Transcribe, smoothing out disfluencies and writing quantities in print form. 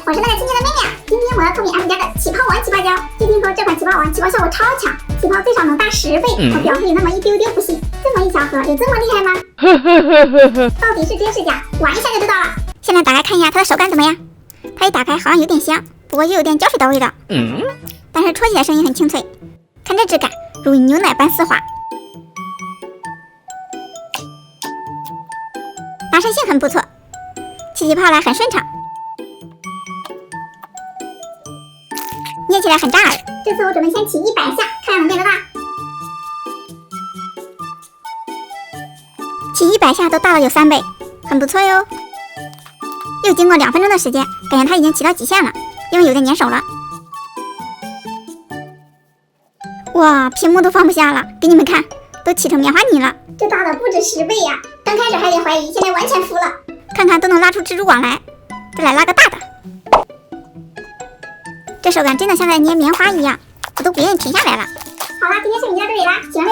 我是那个亲亲的妹妹啊。今天我要推荐俺们家的起泡王起泡胶。据听说这款起泡王起泡效果超强，起泡最少能大10倍，和表妹有那么一丢丢不行。这么一小盒，有这么厉害吗？到底是真是假？玩一下就知道了。先来打开看一下它的手感怎么样。它一打开好像有点香，不过又有点胶水的味道。但是戳起来声音很清脆，看这质感，如牛奶般丝滑。拉伸性很不错，起泡来很顺畅，捏起来很扎耳。这次我准备先起100下，看能变多大。起100下都大了有3倍，很不错哟。又经过2分钟的时间，感觉它已经起到极限了，因为有点粘手了。哇，屏幕都放不下了，给你们看，都起成棉花泥了。这大的不止10倍呀！刚开始还有点怀疑，现在完全服了。看看都能拉出蜘蛛网来，再来拉个大的。这手感真的像在捏棉花一样，我都不愿意停下来了。好啦，今天视频就到这里啦，喜欢